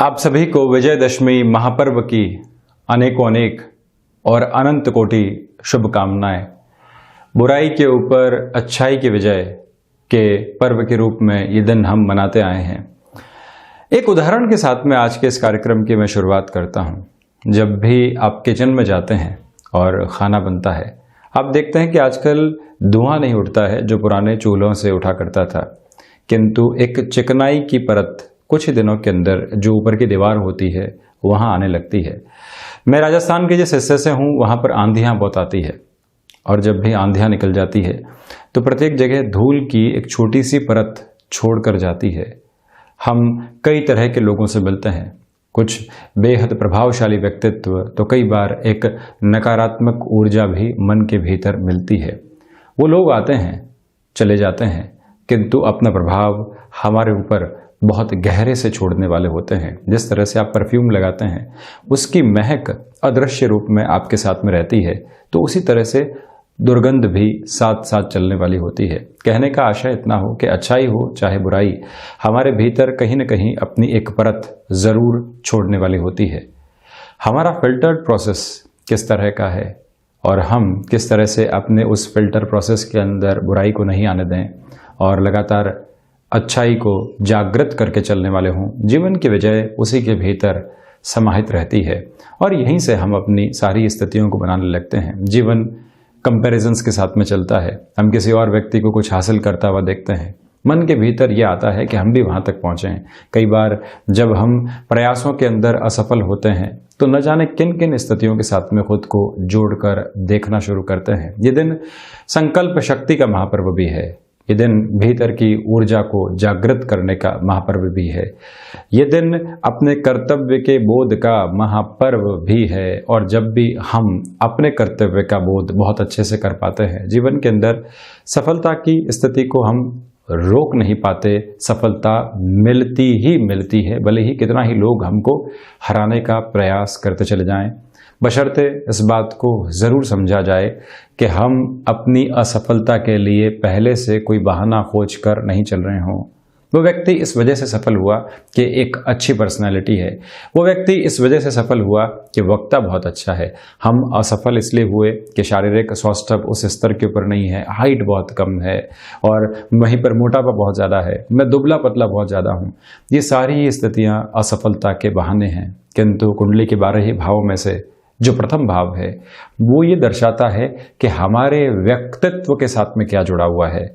आप सभी को विजयदशमी महापर्व की अनेकों अनेक और अनंत कोटि शुभकामनाएं। बुराई के ऊपर अच्छाई की विजय के पर्व के रूप में ये दिन हम मनाते आए हैं। एक उदाहरण के साथ में आज के इस कार्यक्रम की मैं शुरुआत करता हूं। जब भी आप किचन में जाते हैं और खाना बनता है, आप देखते हैं कि आजकल धुआं नहीं उठता है जो पुराने चूल्हों से उठा करता था, किंतु एक चिकनाई की परत कुछ ही दिनों के अंदर जो ऊपर की दीवार होती है वहां आने लगती है। मैं राजस्थान के जिस हिस्से से हूं वहां पर आंधियां बहुत आती है, और जब भी आंधियां निकल जाती है तो प्रत्येक जगह धूल की एक छोटी सी परत छोड़कर जाती है। हम कई तरह के लोगों से मिलते हैं, कुछ बेहद प्रभावशाली व्यक्तित्व, तो कई बार एक नकारात्मक ऊर्जा भी मन के भीतर मिलती है। वो लोग आते हैं, चले जाते हैं, किंतु अपना प्रभाव हमारे ऊपर बहुत गहरे से छोड़ने वाले होते हैं। जिस तरह से आप परफ्यूम लगाते हैं, उसकी महक अदृश्य रूप में आपके साथ में रहती है, तो उसी तरह से दुर्गंध भी साथ साथ चलने वाली होती है। कहने का आशय इतना हो कि अच्छाई हो चाहे बुराई, हमारे भीतर कहीं न कहीं अपनी एक परत जरूर छोड़ने वाली होती है। हमारा फिल्टर्ड प्रोसेस किस तरह का है और हम किस तरह से अपने उस फिल्टर प्रोसेस के अंदर बुराई को नहीं आने दें और लगातार अच्छाई को जागृत करके चलने वाले हों, जीवन की विजय उसी के भीतर समाहित रहती है। और यहीं से हम अपनी सारी स्थितियों को बनाने लगते हैं। जीवन कंपैरिजंस के साथ में चलता है। हम किसी और व्यक्ति को कुछ हासिल करता हुआ देखते हैं, मन के भीतर यह आता है कि हम भी वहां तक पहुंचें। कई बार जब हम प्रयासों के अंदर असफल होते हैं तो न जाने किन किन स्थितियों के साथ में खुद को जोड़कर देखना शुरू करते हैं। ये दिन संकल्प शक्ति का महापर्व भी है। ये दिन भीतर की ऊर्जा को जागृत करने का महापर्व भी है। ये दिन अपने कर्तव्य के बोध का महापर्व भी है। और जब भी हम अपने कर्तव्य का बोध बहुत अच्छे से कर पाते हैं, जीवन के अंदर सफलता की स्थिति को हम रोक नहीं पाते, सफलता मिलती ही मिलती है, भले ही कितना ही लोग हमको हराने का प्रयास करते चले जाएं। बशर्ते इस बात को ज़रूर समझा जाए कि हम अपनी असफलता के लिए पहले से कोई बहाना खोज कर नहीं चल रहे हों। वो व्यक्ति इस वजह से सफल हुआ कि एक अच्छी पर्सनैलिटी है, वो व्यक्ति इस वजह से सफल हुआ कि वक्ता बहुत अच्छा है। हम असफल इसलिए हुए कि शारीरिक सौष्ठव उस स्तर के ऊपर नहीं है, हाइट बहुत कम है और वहीं पर मोटापा बहुत ज़्यादा है, मैं दुबला पतला बहुत ज़्यादा हूँ। ये सारी स्थितियाँ असफलता के बहाने हैं। किंतु कुंडली के 12 ही भावों में से जो प्रथम भाव है वो ये दर्शाता है कि हमारे व्यक्तित्व के साथ में क्या जुड़ा हुआ है।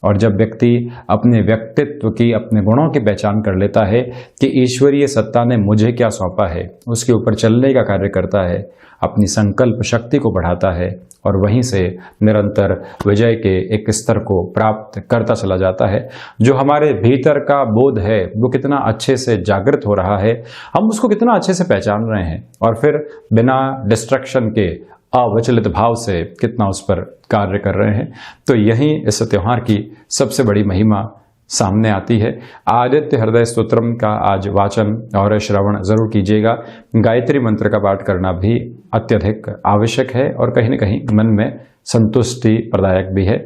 और जब व्यक्ति अपने व्यक्तित्व की, अपने गुणों की पहचान कर लेता है कि ईश्वरीय सत्ता ने मुझे क्या सौंपा है, उसके ऊपर चलने का कार्य करता है, अपनी संकल्प शक्ति को बढ़ाता है और वहीं से निरंतर विजय के एक स्तर को प्राप्त करता चला जाता है। जो हमारे भीतर का बोध है वो कितना अच्छे से जागृत हो रहा है, हम उसको कितना अच्छे से पहचान रहे हैं और फिर बिना डिस्ट्रैक्शन के अविचलित भाव से कितना उस पर कार्य कर रहे हैं। तो यही इस त्योहार की सबसे बड़ी महिमा सामने आती है। आदित्य हृदय स्तोत्रम का आज वाचन और श्रवण जरूर कीजिएगा। गायत्री मंत्र का पाठ करना भी अत्यधिक आवश्यक है और कहीं न कहीं मन में संतुष्टि प्रदायक भी है।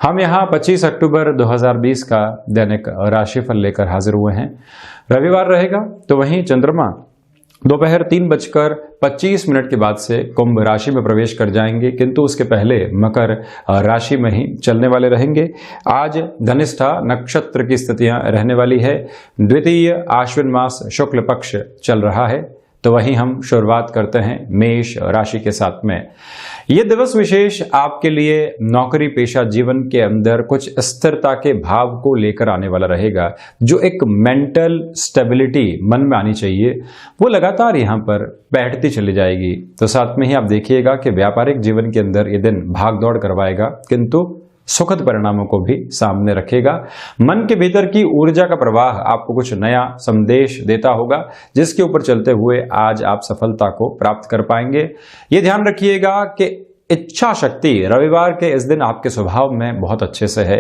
हम यहाँ 25 अक्टूबर 2020 का दैनिक राशिफल लेकर हाजिर हुए हैं। रविवार रहेगा, तो वहीं चंद्रमा दोपहर 3:25 के बाद से कुंभ राशि में प्रवेश कर जाएंगे, किंतु उसके पहले मकर राशि में ही चलने वाले रहेंगे। आज धनिष्ठा नक्षत्र की स्थितियां रहने वाली है। द्वितीय आश्विन मास शुक्ल पक्ष चल रहा है। तो वहीं हम शुरुआत करते हैं मेष राशि के साथ में। ये दिवस विशेष आपके लिए नौकरी पेशा जीवन के अंदर कुछ स्थिरता के भाव को लेकर आने वाला रहेगा। जो एक मेंटल स्टेबिलिटी मन में आनी चाहिए वो लगातार यहाँ पर बैठती चली जाएगी। तो साथ में ही आप देखिएगा कि व्यापारिक जीवन के अंदर ये दिन भाग दौड़ करवाएगा, किंतु सुखद परिणामों को भी सामने रखेगा। मन के भीतर की ऊर्जा का प्रवाह आपको कुछ नया संदेश देता होगा, जिसके ऊपर चलते हुए आज आप सफलता को प्राप्त कर पाएंगे। ये ध्यान रखिएगा कि इच्छा शक्ति रविवार के इस दिन आपके स्वभाव में बहुत अच्छे से है।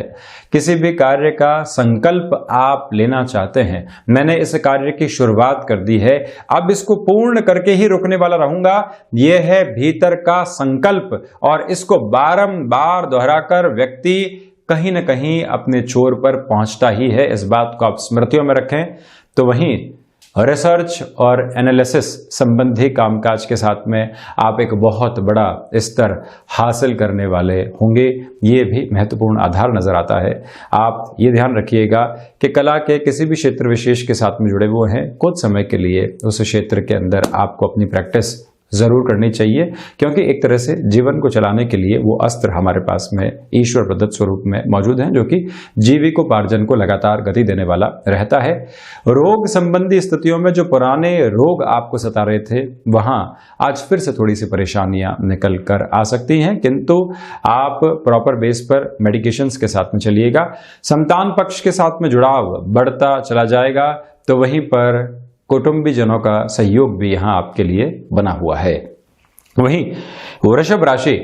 किसी भी कार्य का संकल्प आप लेना चाहते हैं, मैंने इस कार्य की शुरुआत कर दी है, अब इसको पूर्ण करके ही रुकने वाला रहूंगा, यह है भीतर का संकल्प। और इसको बारंबार दोहराकर व्यक्ति कहीं न कहीं अपने छोर पर पहुंचता ही है। इस बात को आप स्मृतियों में रखें। तो वहीं रिसर्च और एनालिसिस संबंधी कामकाज के साथ में आप एक बहुत बड़ा स्तर हासिल करने वाले होंगे। ये भी महत्वपूर्ण आधार नजर आता है। आप ये ध्यान रखिएगा कि कला के किसी भी क्षेत्र विशेष के साथ में जुड़े हुए हैं, कुछ समय के लिए उस क्षेत्र के अंदर आपको अपनी प्रैक्टिस जरूर करनी चाहिए, क्योंकि एक तरह से जीवन को चलाने के लिए वो अस्त्र हमारे पास में ईश्वर प्रदत्त स्वरूप में मौजूद हैं, जो कि जीविकोपार्जन को लगातार गति देने वाला रहता है। रोग संबंधी स्थितियों में जो पुराने रोग आपको सता रहे थे, वहां आज फिर से थोड़ी सी परेशानियां निकल कर आ सकती हैं, किंतु आप प्रॉपर बेस पर मेडिकेशंस के साथ में चलिएगा। संतान पक्ष के साथ में जुड़ाव बढ़ता चला जाएगा, तो वहीं पर कुटुंबीजनों का सहयोग भी यहां आपके लिए बना हुआ है। वहीं वृषभ राशि,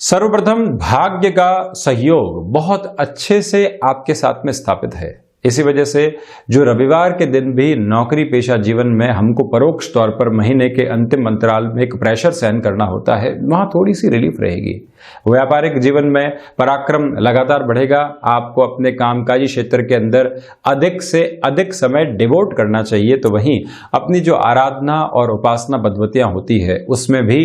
सर्वप्रथम भाग्य का सहयोग बहुत अच्छे से आपके साथ में स्थापित है। इसी वजह से जो रविवार के दिन भी नौकरी पेशा जीवन में हमको परोक्ष तौर पर महीने के अंतिम अंतराल में एक प्रेशर सहन करना होता है, वहां थोड़ी सी रिलीफ रहेगी। व्यापारिक जीवन में पराक्रम लगातार बढ़ेगा। आपको अपने कामकाजी क्षेत्र के अंदर अधिक से अधिक समय डिवोट करना चाहिए। तो वहीं अपनी जो आराधना और उपासना पद्धतियां होती है, उसमें भी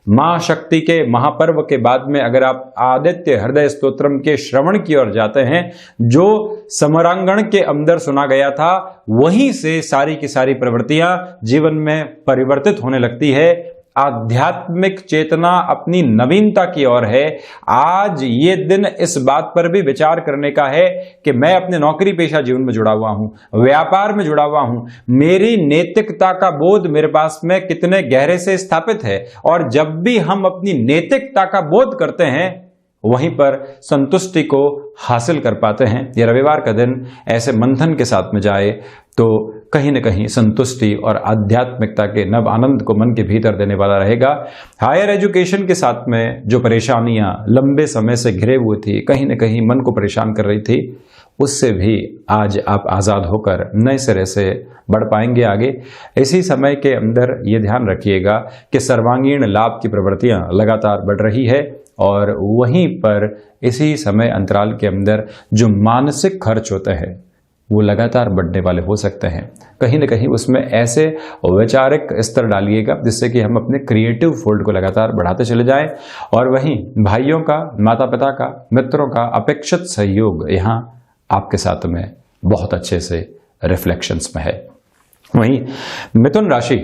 मां शक्ति के महापर्व के बाद में अगर आप आदित्य हृदय स्तोत्रम के श्रवण की ओर जाते हैं, जो समरांगण के अंदर सुना गया था, वहीं से सारी की सारी प्रवृत्तियां जीवन में परिवर्तित होने लगती है। आध्यात्मिक चेतना अपनी नवीनता की ओर है। आज ये दिन इस बात पर भी विचार करने का है कि मैं अपने नौकरी पेशा जीवन में जुड़ा हुआ हूं, व्यापार में जुड़ा हुआ हूं, मेरी नैतिकता का बोध मेरे पास में कितने गहरे से स्थापित है। और जब भी हम अपनी नैतिकता का बोध करते हैं, वहीं पर संतुष्टि को हासिल कर पाते हैं। यह रविवार का दिन ऐसे मंथन के साथ में जाए तो कहीं न कहीं संतुष्टि और आध्यात्मिकता के नव आनंद को मन के भीतर देने वाला रहेगा। हायर एजुकेशन के साथ में जो परेशानियां लंबे समय से घिरे हुए थी, कहीं न कहीं मन को परेशान कर रही थी, उससे भी आज आप आज़ाद होकर नए सिरे से बढ़ पाएंगे आगे। इसी समय के अंदर ये ध्यान रखिएगा कि सर्वांगीण लाभ की प्रवृत्तियां लगातार बढ़ रही है, और वहीं पर इसी समय अंतराल के अंदर जो मानसिक खर्च होते हैं वो लगातार बढ़ने वाले हो सकते हैं। कहीं न कहीं उसमें ऐसे वैचारिक स्तर डालिएगा जिससे कि हम अपने क्रिएटिव फोल्ड को लगातार बढ़ाते चले जाएं। और वहीं भाइयों का, माता पिता का, मित्रों का अपेक्षित सहयोग यहाँ आपके साथ में बहुत अच्छे से रिफ्लेक्शंस में है। वहीं मिथुन राशि,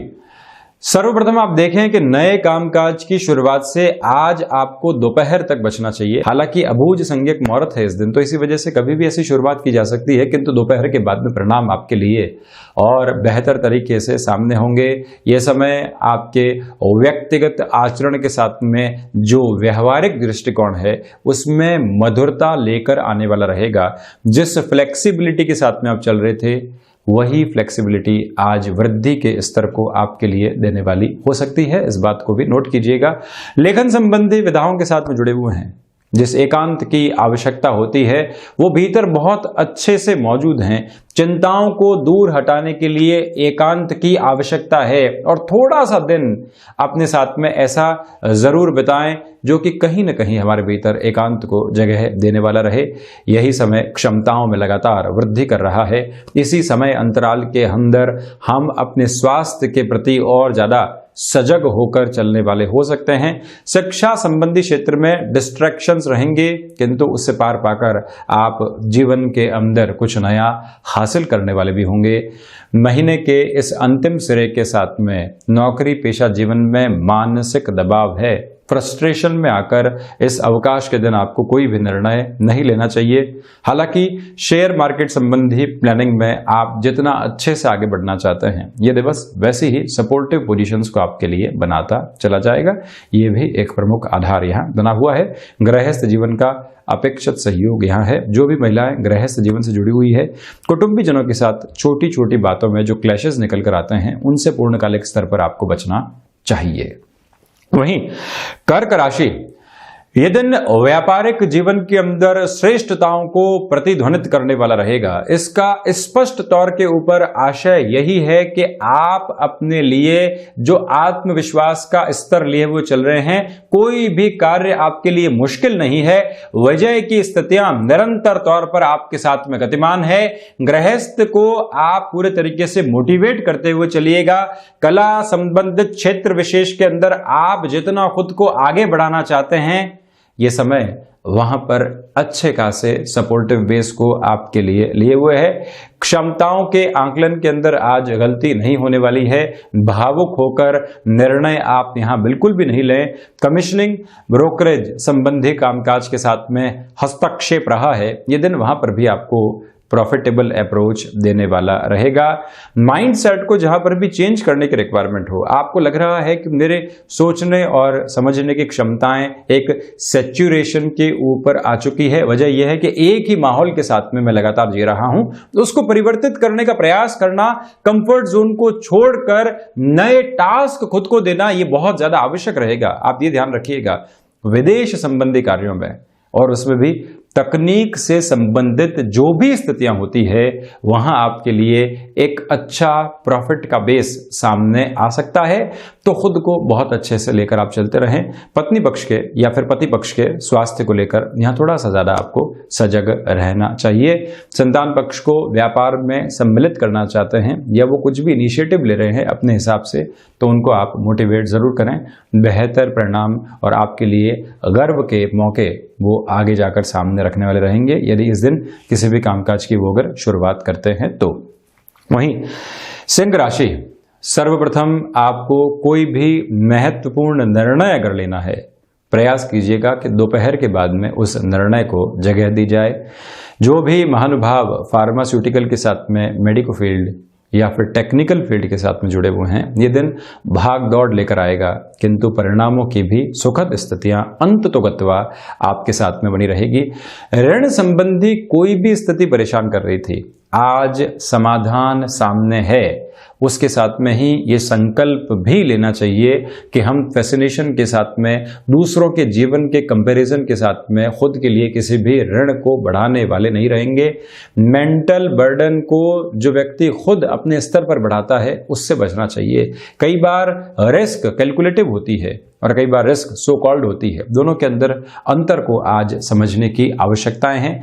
सर्वप्रथम आप देखें कि नए कामकाज की शुरुआत से आज आपको दोपहर तक बचना चाहिए। हालांकि अबूझ संज्ञक मुहूर्त है इस दिन, तो इसी वजह से कभी भी ऐसी शुरुआत की जा सकती है, किंतु दोपहर के बाद में परिणाम आपके लिए और बेहतर तरीके से सामने होंगे। ये समय आपके व्यक्तिगत आचरण के साथ में जो व्यवहारिक दृष्टिकोण है उसमें मधुरता लेकर आने वाला रहेगा। जिस फ्लेक्सिबिलिटी के साथ में आप चल रहे थे, वही फ्लेक्सिबिलिटी आज वृद्धि के स्तर को आपके लिए देने वाली हो सकती है। इस बात को भी नोट कीजिएगा। लेखन संबंधी विधाओं के साथ में जुड़े हुए हैं, जिस एकांत की आवश्यकता होती है वो भीतर बहुत अच्छे से मौजूद हैं। चिंताओं को दूर हटाने के लिए एकांत की आवश्यकता है, और थोड़ा सा दिन अपने साथ में ऐसा जरूर बिताएं जो कि कहीं न कहीं हमारे भीतर एकांत को जगह देने वाला रहे। यही समय क्षमताओं में लगातार वृद्धि कर रहा है। इसी समय अंतराल के अंदर हम अपने स्वास्थ्य के प्रति और ज्यादा सजग होकर चलने वाले हो सकते हैं। शिक्षा संबंधी क्षेत्र में डिस्ट्रैक्शंस रहेंगे, किंतु उससे पार पाकर आप जीवन के अंदर कुछ नया हासिल करने वाले भी होंगे। महीने के इस अंतिम सिरे के साथ में नौकरी पेशा जीवन में मानसिक दबाव है। फ्रस्ट्रेशन में आकर इस अवकाश के दिन आपको कोई भी निर्णय नहीं लेना चाहिए। हालांकि शेयर मार्केट संबंधी प्लानिंग में आप जितना अच्छे से आगे बढ़ना चाहते हैं, ये दिवस वैसे ही सपोर्टिव पोजीशंस को आपके लिए बनाता चला जाएगा। ये भी एक प्रमुख आधार यहाँ बना हुआ है। गृहस्थ जीवन का अपेक्षित सहयोग यहाँ है। जो भी महिलाएं गृहस्थ जीवन से जुड़ी हुई है, कुटुंबीजनों के साथ छोटी छोटी बातों में जो क्लैशेस निकल कर आते हैं, उनसे पूर्णकालिक स्तर पर आपको बचना चाहिए। वहीं कर्क राशि, ये दिन व्यापारिक जीवन के अंदर श्रेष्ठताओं को प्रतिध्वनित करने वाला रहेगा। इसका स्पष्ट तौर के ऊपर आशय यही है कि आप अपने लिए जो आत्मविश्वास का स्तर लिए हुए चल रहे हैं, कोई भी कार्य आपके लिए मुश्किल नहीं है। विजय की स्थितियां निरंतर तौर पर आपके साथ में गतिमान है। गृहस्थ को आप पूरे तरीके से मोटिवेट करते हुए चलिएगा। कला संबंधित क्षेत्र विशेष के अंदर आप जितना खुद को आगे बढ़ाना चाहते हैं, ये समय वहां पर अच्छे खासे सपोर्टिव बेस को आपके लिए हुए है। क्षमताओं के आंकलन के अंदर आज गलती नहीं होने वाली है। भावुक होकर निर्णय आप यहां बिल्कुल भी नहीं लें। कमीशनिंग, ब्रोकरेज संबंधी कामकाज के साथ में हस्तक्षेप रहा है, ये दिन वहां पर भी आपको प्रॉफिटेबल अप्रोच देने वाला रहेगा। माइंडसेट को जहां पर भी चेंज करने की रिक्वायरमेंट हो, आपको लग रहा है कि मेरे सोचने और समझने की क्षमताएं एक सैचुरेशन के ऊपर आ चुकी है। वजह यह है कि एक ही माहौल के साथ में मैं लगातार जी रहा हूं, तो उसको परिवर्तित करने का प्रयास करना, कंफर्ट जोन को छोड़कर नए टास्क खुद को देना, यह बहुत ज्यादा आवश्यक रहेगा। आप ये ध्यान रखिएगा, विदेश संबंधी कार्यों में और उसमें भी तकनीक से संबंधित जो भी स्थितियां होती है, वहां आपके लिए एक अच्छा प्रॉफिट का बेस सामने आ सकता है। तो खुद को बहुत अच्छे से लेकर आप चलते रहें। पत्नी पक्ष के या फिर पति पक्ष के स्वास्थ्य को लेकर यहां थोड़ा सा ज्यादा आपको सजग रहना चाहिए। संतान पक्ष को व्यापार में सम्मिलित करना चाहते हैं या वो कुछ भी इनिशिएटिव ले रहे हैं अपने हिसाब से, तो उनको आप मोटिवेट जरूर करें। बेहतर परिणाम और आपके लिए गर्व के मौके वो आगे जाकर सामने रखने वाले रहेंगे यदि इस दिन किसी भी कामकाज की वो अगर शुरुआत करते हैं तो। वहीं सिंह राशि, सर्वप्रथम आपको कोई भी महत्वपूर्ण निर्णय अगर लेना है, प्रयास कीजिएगा कि दोपहर के बाद में उस निर्णय को जगह दी जाए। जो भी महानुभाव फार्मास्यूटिकल के साथ में, मेडिको फील्ड या फिर टेक्निकल फील्ड के साथ में जुड़े हुए हैं, ये दिन भाग दौड़ लेकर आएगा, किंतु परिणामों की भी सुखद स्थितियां अंततोगत्वा आपके साथ में बनी रहेगी। ऋण संबंधी कोई भी स्थिति परेशान कर रही थी, आज समाधान सामने है। उसके साथ में ही ये संकल्प भी लेना चाहिए कि हम फैसिनेशन के साथ में, दूसरों के जीवन के कंपैरिजन के साथ में खुद के लिए किसी भी ऋण को बढ़ाने वाले नहीं रहेंगे। मेंटल बर्डन को जो व्यक्ति खुद अपने स्तर पर बढ़ाता है, उससे बचना चाहिए। कई बार रिस्क कैलकुलेटिव होती है और कई बार रिस्क सो कॉल्ड होती है। दोनों के अंदर अंतर को आज समझने की आवश्यकताएं हैं।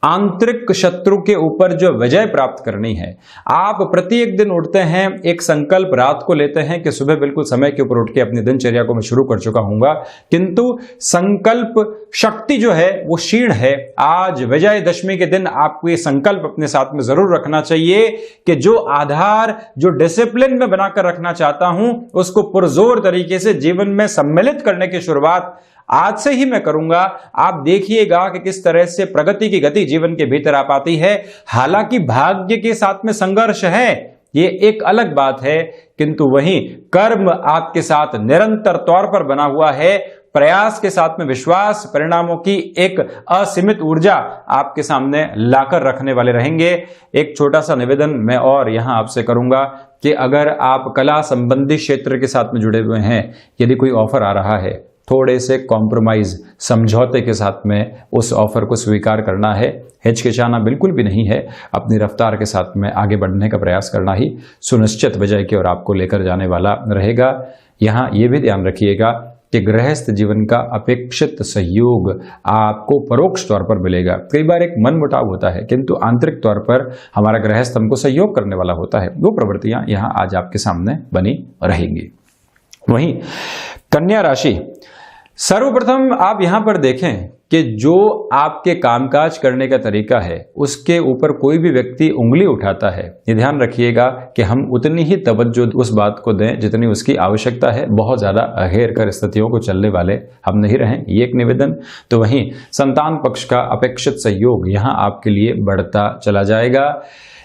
आंतरिक शत्रु के ऊपर जो विजय प्राप्त करनी है, आप प्रत्येक दिन उठते हैं, एक संकल्प रात को लेते हैं कि सुबह बिल्कुल समय के ऊपर उठ के अपनी दिनचर्या को मैं शुरू कर चुका हूंगा, किंतु संकल्प शक्ति जो है वो क्षीण है। आज विजयदशमी के दिन आपको ये संकल्प अपने साथ में जरूर रखना चाहिए कि जो आधार, जो डिसिप्लिन में बनाकर रखना चाहता हूं, उसको पुरजोर तरीके से जीवन में सम्मिलित करने की शुरुआत आज से ही मैं करूंगा। आप देखिएगा कि किस तरह से प्रगति की गति जीवन के भीतर आ पाती है। हालांकि भाग्य के साथ में संघर्ष है, ये एक अलग बात है, किंतु वहीं कर्म आपके साथ निरंतर तौर पर बना हुआ है। प्रयास के साथ में विश्वास, परिणामों की एक असीमित ऊर्जा आपके सामने लाकर रखने वाले रहेंगे। एक छोटा सा निवेदन मैं और यहां आपसे करूंगा कि अगर आप कला संबंधी क्षेत्र के साथ में जुड़े हुए हैं, यदि कोई ऑफर आ रहा है, थोड़े से कॉम्प्रोमाइज, समझौते के साथ में उस ऑफर को स्वीकार करना है। हिचकिचाना बिल्कुल भी नहीं है। अपनी रफ्तार के साथ में आगे बढ़ने का प्रयास करना ही सुनिश्चित विजय की ओर आपको लेकर जाने वाला रहेगा। यहाँ ये भी ध्यान रखिएगा कि गृहस्थ जीवन का अपेक्षित सहयोग आपको परोक्ष तौर पर मिलेगा। कई बार एक मन मुटाव होता है, किंतु आंतरिक तौर पर हमारा गृहस्थ हमको सहयोग करने वाला होता है। वो प्रवृत्तियां यहाँ आज आपके सामने बनी रहेंगी। वहीं कन्या राशि, सर्वप्रथम आप यहां पर देखें कि जो आपके कामकाज करने का तरीका है, उसके ऊपर कोई भी व्यक्ति उंगली उठाता है, ये ध्यान रखिएगा कि हम उतनी ही तवज्जो उस बात को दें जितनी उसकी आवश्यकता है। बहुत ज्यादा अघेर कर स्थितियों को चलने वाले हम नहीं रहें, ये एक निवेदन। तो वहीं संतान पक्ष का अपेक्षित सहयोग यहां आपके लिए बढ़ता चला जाएगा।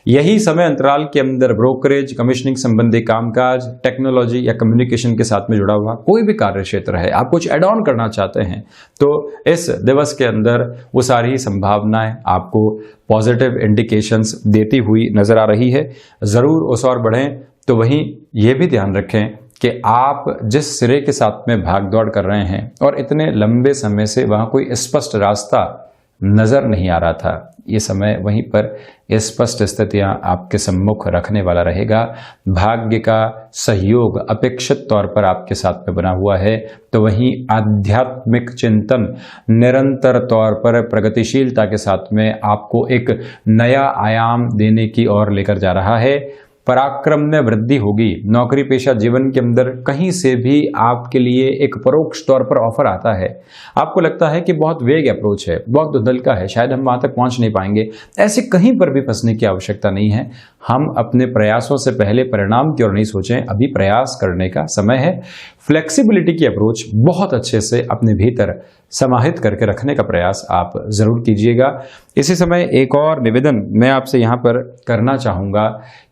यही समय अंतराल के अंदर ब्रोकरेज, कमीशनिंग संबंधी कामकाज, टेक्नोलॉजी या कम्युनिकेशन के साथ में जुड़ा हुआ कोई भी कार्य क्षेत्र है, आप कुछ एड ऑन करना चाहते हैं, तो इस दिवस के अंदर वो सारी संभावनाएं आपको पॉजिटिव इंडिकेशंस देती हुई नजर आ रही है। जरूर उस और बढ़ें। तो वहीं ये भी ध्यान रखें कि आप जिस सिरे के साथ में भाग दौड़ कर रहे हैं और इतने लंबे समय से वहां कोई स्पष्ट रास्ता नजर नहीं आ रहा था, ये समय वहीं पर स्पष्ट स्थितियां आपके सम्मुख रखने वाला रहेगा। भाग्य का सहयोग अपेक्षित तौर पर आपके साथ में बना हुआ है, तो वहीं आध्यात्मिक चिंतन निरंतर तौर पर प्रगतिशीलता के साथ में आपको एक नया आयाम देने की ओर लेकर जा रहा है। पराक्रम में वृद्धि होगी। नौकरी पेशा जीवन के अंदर कहीं से भी आपके लिए एक परोक्ष तौर पर ऑफर आता है, आपको लगता है कि बहुत वेग अप्रोच है, बहुत धुंधल का है, शायद हम वहां तक पहुंच नहीं पाएंगे। ऐसे कहीं पर भी फंसने की आवश्यकता नहीं है। हम अपने प्रयासों से पहले परिणाम की ओर नहीं सोचें, अभी प्रयास करने का समय है। फ्लेक्सिबिलिटी की अप्रोच बहुत अच्छे से अपने भीतर समाहित करके रखने का प्रयास आप जरूर कीजिएगा। इसी समय एक और निवेदन मैं आपसे यहाँ पर करना चाहूँगा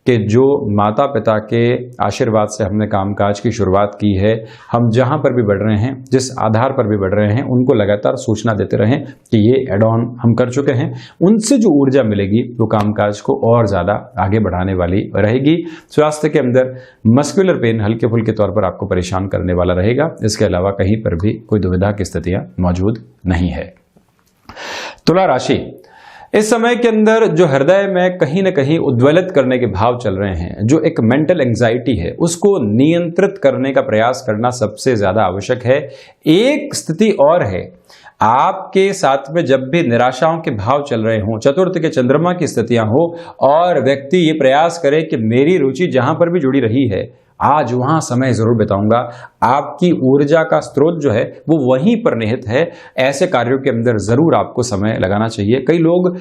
कि जो माता पिता के आशीर्वाद से हमने कामकाज की शुरुआत की है, हम जहाँ पर भी बढ़ रहे हैं, जिस आधार पर भी बढ़ रहे हैं, उनको लगातार सूचना देते रहें कि ये एड ऑन हम कर चुके हैं। उनसे जो ऊर्जा मिलेगी वो कामकाज को और ज़्यादा आगे बढ़ाने वाली रहेगी। स्वास्थ्य के अंदर मस्कुलर पेन हल्के फुल्के तौर पर आपको परेशान करने वाला रहेगा। इसके अलावा कहीं पर भी कोई दुविधा की स्थितियां मौजूद नहीं है। तुला राशि, इस समय के अंदर जो हृदय में कहीं न कहीं उद्वेलित करने के भाव चल रहे हैं, जो एक मेंटल एंजाइटी है, उसको नियंत्रित करने का प्रयास करना सबसे ज्यादा आवश्यक है। एक स्थिति और है, आपके साथ में जब भी निराशाओं के भाव चल रहे हों, चतुर्थ के चंद्रमा की स्थितियां हो और व्यक्ति ये प्रयास करे कि मेरी रुचि जहां पर भी जुड़ी रही है, आज वहां समय जरूर बिताऊंगा, आपकी ऊर्जा का स्रोत जो है वो वहीं पर निहित है। ऐसे कार्यों के अंदर जरूर आपको समय लगाना चाहिए। कई लोग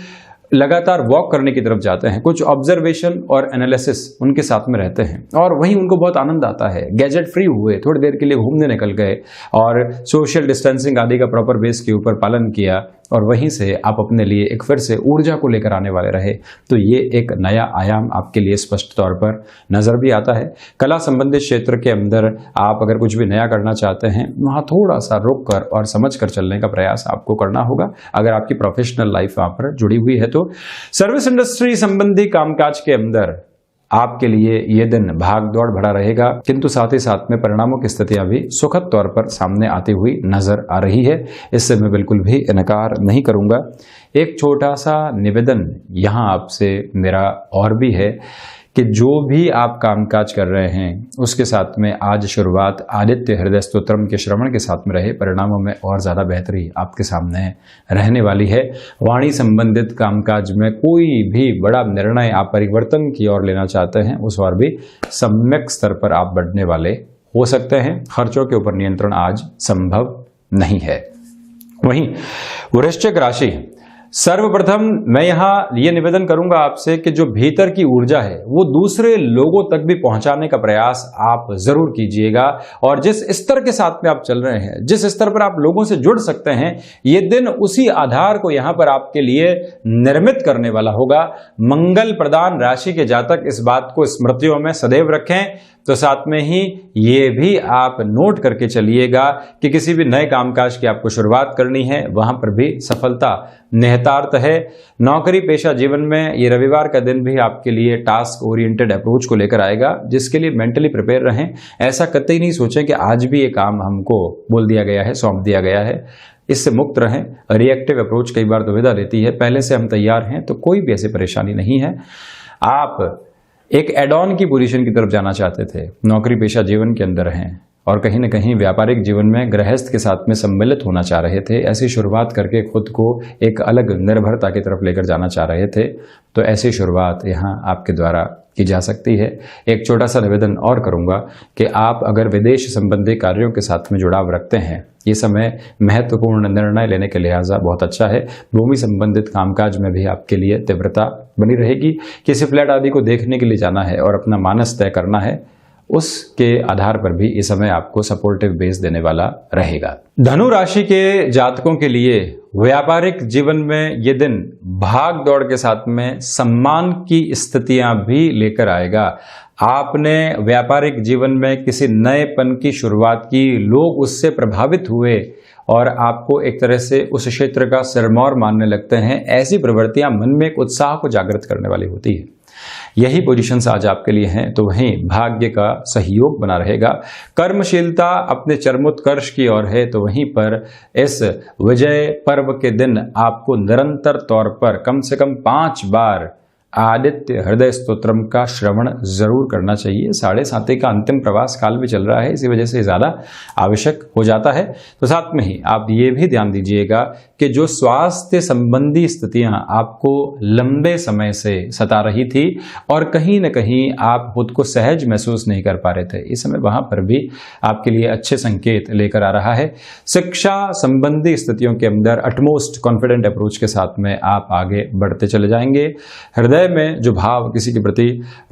लगातार वॉक करने की तरफ जाते हैं, कुछ ऑब्जर्वेशन और एनालिसिस उनके साथ में रहते हैं और वहीं उनको बहुत आनंद आता है। गैजेट फ्री हुए, थोड़ी देर के लिए घूमने निकल गए और सोशल डिस्टेंसिंग आदि का प्रॉपर बेस के ऊपर पालन किया और वहीं से आप अपने लिए एक फिर से ऊर्जा को लेकर आने वाले रहे, तो ये एक नया आयाम आपके लिए स्पष्ट तौर पर नजर भी आता है। कला संबंधित क्षेत्र के अंदर आप अगर कुछ भी नया करना चाहते हैं, वहाँ थोड़ा सा रुक कर और समझ कर चलने का प्रयास आपको करना होगा, अगर आपकी प्रोफेशनल लाइफ वहाँ पर जुड़ी हुई है तो। सर्विस इंडस्ट्री संबंधी कामकाज के अंदर आपके लिए ये दिन भाग दौड़ भरा रहेगा, किंतु साथ ही साथ में परिणामों की स्थितियां भी सुखद तौर पर सामने आती हुई नजर आ रही है। इससे मैं बिल्कुल भी इनकार नहीं करूंगा। एक छोटा सा निवेदन यहां आपसे मेरा और भी है कि जो भी आप कामकाज कर रहे हैं उसके साथ में आज शुरुआत आदित्य हृदय स्तोत्रम के श्रवण के साथ में रहे, परिणामों में और ज़्यादा बेहतरी आपके सामने रहने वाली है। वाणी संबंधित कामकाज में कोई भी बड़ा निर्णय आप परिवर्तन की ओर लेना चाहते हैं, उस ओर भी सम्यक स्तर पर आप बढ़ने वाले हो सकते हैं। खर्चों के ऊपर नियंत्रण आज संभव नहीं है। वहीं वृश्चिक राशि, सर्वप्रथम मैं यहां यह निवेदन करूंगा आपसे कि जो भीतर की ऊर्जा है वो दूसरे लोगों तक भी पहुंचाने का प्रयास आप जरूर कीजिएगा। और जिस स्तर के साथ में आप चल रहे हैं, जिस स्तर पर आप लोगों से जुड़ सकते हैं, ये दिन उसी आधार को यहां पर आपके लिए निर्मित करने वाला होगा। मंगल प्रदान राशि के जातक इस बात को स्मृतियों में सदैव रखें। तो साथ में ही ये भी आप नोट करके चलिएगा कि किसी भी नए कामकाज की आपको शुरुआत करनी है, वहां पर भी सफलता निहितार्थ है। नौकरी पेशा जीवन में ये रविवार का दिन भी आपके लिए टास्क ओरिएंटेड अप्रोच को लेकर आएगा, जिसके लिए मेंटली प्रिपेयर रहें। ऐसा कतई नहीं सोचें कि आज भी ये काम हमको बोल दिया गया है, सौंप दिया गया है। इससे मुक्त रहें। रिएक्टिव अप्रोच कई बार दुविधा देती है, पहले से हम तैयार हैं तो कोई भी ऐसी परेशानी नहीं है। आप एक एड ऑन की पोजीशन की तरफ जाना चाहते थे, नौकरी पेशा जीवन के अंदर हैं और कहीं न कहीं व्यापारिक जीवन में गृहस्थ के साथ में सम्मिलित होना चाह रहे थे, ऐसी शुरुआत करके खुद को एक अलग निर्भरता की तरफ लेकर जाना चाह रहे थे, तो ऐसी शुरुआत यहाँ आपके द्वारा की जा सकती है। एक छोटा सा निवेदन और करूंगा कि आप अगर विदेश संबंधी कार्यों के साथ में जुड़ाव रखते हैं, ये समय महत्वपूर्ण निर्णय लेने के लिहाजा बहुत अच्छा है। भूमि संबंधित कामकाज में भी आपके लिए तीव्रता बनी रहेगी। किसी फ्लैट आदि को देखने के लिए जाना है और अपना मानस तय करना है, उसके आधार पर भी इस समय आपको सपोर्टिव बेस देने वाला रहेगा। धनु राशि के जातकों के लिए व्यापारिक जीवन में ये दिन भाग दौड़ के साथ में सम्मान की स्थितियां भी लेकर आएगा। आपने व्यापारिक जीवन में किसी नएपन की शुरुआत की, लोग उससे प्रभावित हुए और आपको एक तरह से उस क्षेत्र का सिरमौर मानने लगते हैं। ऐसी प्रवृत्तियां मन में एक उत्साह को जागृत करने वाली होती है। यही पोजीशंस आज आपके लिए हैं, तो वहीं भाग्य का सहयोग बना रहेगा। कर्मशीलता अपने चरमोत्कर्ष की ओर है, तो वहीं पर इस विजय पर्व के दिन आपको निरंतर तौर पर कम से कम 5 बार आदित्य हृदय स्तोत्रम का श्रवण जरूर करना चाहिए। 7:30 का अंतिम प्रवास काल भी चल रहा है, इसी वजह से ज़्यादा आवश्यक हो जाता है। तो साथ में ही आप ये भी ध्यान दीजिएगा कि जो स्वास्थ्य संबंधी स्थितियां आपको लंबे समय से सता रही थी और कहीं न कहीं आप खुद को सहज महसूस नहीं कर पा रहे थे, इस समय वहां पर भी आपके लिए अच्छे संकेत लेकर आ रहा है। शिक्षा संबंधी स्थितियों के अंदर अटमोस्ट कॉन्फिडेंट अप्रोच के साथ में आप आगे बढ़ते चले जाएंगे। हृदय में जो भाव किसी के प्रति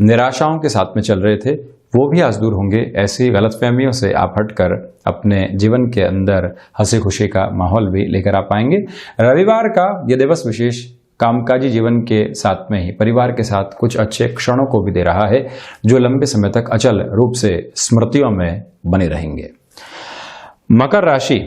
निराशाओं के साथ में चल रहे थे, वो भी आज दूर होंगे। ऐसी गलतफहमियों से आप हटकर अपने जीवन के अंदर हंसी खुशी का माहौल भी लेकर आ पाएंगे। रविवार का यह दिवस विशेष कामकाजी जीवन के साथ में ही परिवार के साथ कुछ अच्छे क्षणों को भी दे रहा है, जो लंबे समय तक अचल रूप से स्मृतियों में बने रहेंगे। मकर राशि,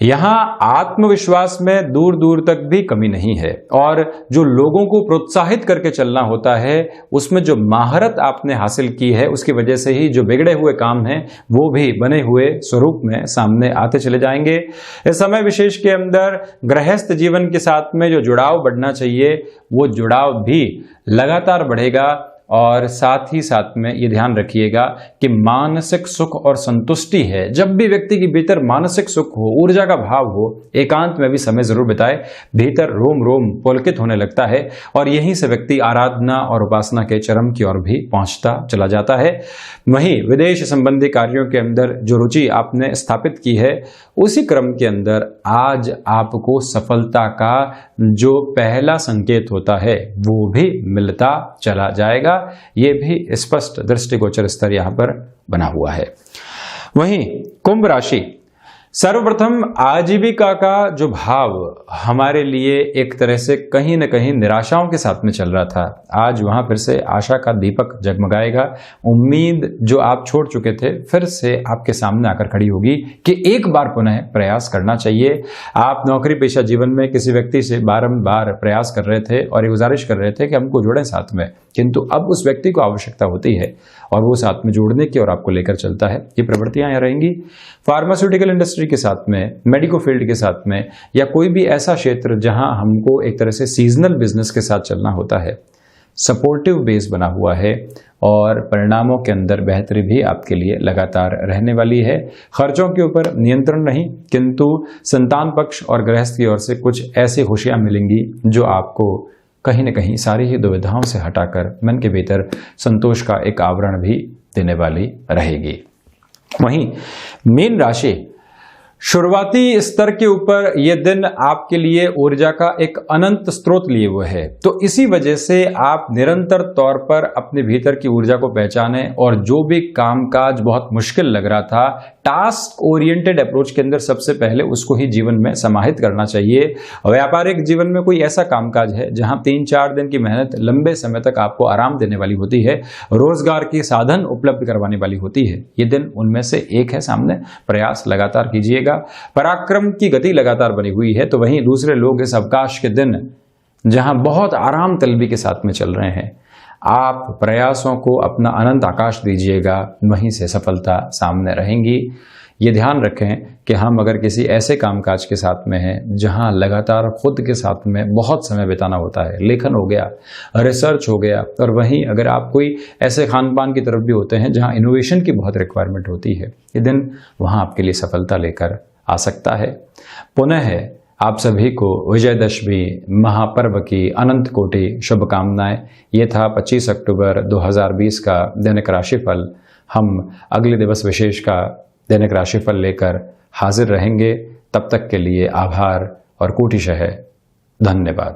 यहां आत्मविश्वास में दूर दूर तक भी कमी नहीं है और जो लोगों को प्रोत्साहित करके चलना होता है, उसमें जो महारत आपने हासिल की है, उसकी वजह से ही जो बिगड़े हुए काम हैं वो भी बने हुए स्वरूप में सामने आते चले जाएंगे। इस समय विशेष के अंदर गृहस्थ जीवन के साथ में जो जुड़ाव बढ़ना चाहिए, वो जुड़ाव भी लगातार बढ़ेगा। और साथ ही साथ में ये ध्यान रखिएगा कि मानसिक सुख और संतुष्टि है। जब भी व्यक्ति के भीतर मानसिक सुख हो, ऊर्जा का भाव हो, एकांत में भी समय जरूर बिताए, भीतर रोम रोम पुलकित होने लगता है और यहीं से व्यक्ति आराधना और उपासना के चरम की ओर भी पहुंचता चला जाता है। वहीं विदेश संबंधी कार्यों के अंदर जो रुचि आपने स्थापित की है, उसी क्रम के अंदर आज आपको सफलता का जो पहला संकेत होता है वो भी मिलता चला जाएगा। ये भी स्पष्ट दृष्टिगोचर स्तर यहां पर बना हुआ है। वहीं कुंभ राशि, सर्वप्रथम आजीविका का जो भाव हमारे लिए एक तरह से कहीं न कहीं निराशाओं के साथ में चल रहा था, आज वहां फिर से आशा का दीपक जगमगाएगा। उम्मीद जो आप छोड़ चुके थे फिर से आपके सामने आकर खड़ी होगी कि एक बार पुनः प्रयास करना चाहिए। आप नौकरी पेशा जीवन में किसी व्यक्ति से बारंबार प्रयास कर रहे थे और ये गुजारिश कर रहे थे कि हमको जोड़ें साथ में, किंतु अब उस व्यक्ति को आवश्यकता होती है और वो साथ में जोड़ने की और आपको लेकर चलता है। ये प्रवृत्तियां यहाँ रहेंगी। फार्मास्यूटिकल इंडस्ट्री के साथ में, मेडिको फील्ड के साथ में, या कोई भी ऐसा क्षेत्र जहां हमको एक तरह से सीजनल बिजनेस के साथ चलना होता है, सपोर्टिव बेस बना हुआ है और परिणामों के अंदर बेहतरी भी आपके लिए लगातार रहने वाली है। खर्चों के ऊपर नियंत्रण नहीं, किंतु संतान पक्ष और गृहस्थ की ओर से कुछ ऐसी खुशियां मिलेंगी जो आपको कहीं न कहीं सारी ही दुविधाओं से हटाकर मन के भीतर संतोष का एक आवरण भी देने वाली रहेगी। वहीं मीन राशि, शुरुआती स्तर के ऊपर यह दिन आपके लिए ऊर्जा का एक अनंत स्रोत लिए हुए है, तो इसी वजह से आप निरंतर तौर पर अपने भीतर की ऊर्जा को पहचाने और जो भी कामकाज बहुत मुश्किल लग रहा था, टास्क ओरिएंटेड अप्रोच के अंदर सबसे पहले उसको ही जीवन में समाहित करना चाहिए। व्यापारिक जीवन में कोई ऐसा कामकाज है जहां 3-4 दिन की मेहनत लंबे समय तक आपको आराम देने वाली होती है, रोजगार के साधन उपलब्ध करवाने वाली होती है, ये दिन उनमें से एक है। सामने प्रयास लगातार कीजिएगा। पराक्रम की गति लगातार बनी हुई है, तो वहीं दूसरे लोग इस अवकाश के दिन जहां बहुत आराम तलबी के साथ में चल रहे हैं, आप प्रयासों को अपना अनंत आकाश दीजिएगा, वहीं से सफलता सामने रहेंगी। ये ध्यान रखें कि हम अगर किसी ऐसे कामकाज के साथ में हैं जहां लगातार खुद के साथ में बहुत समय बिताना होता है, लेखन हो गया, रिसर्च हो गया, और वहीं अगर आप कोई ऐसे खान पान की तरफ भी होते हैं जहां इनोवेशन की बहुत रिक्वायरमेंट होती है, ये दिन वहां आपके लिए सफलता लेकर आ सकता है। पुनः आप सभी को विजयदशमी महापर्व की अनंत कोटि शुभकामनाएं। ये था 25 अक्टूबर 2020 का दैनिक राशिफल। हम अगले दिवस विशेष का दैनिक राशिफल लेकर हाजिर रहेंगे। तब तक के लिए आभार और कोटिशः धन्यवाद।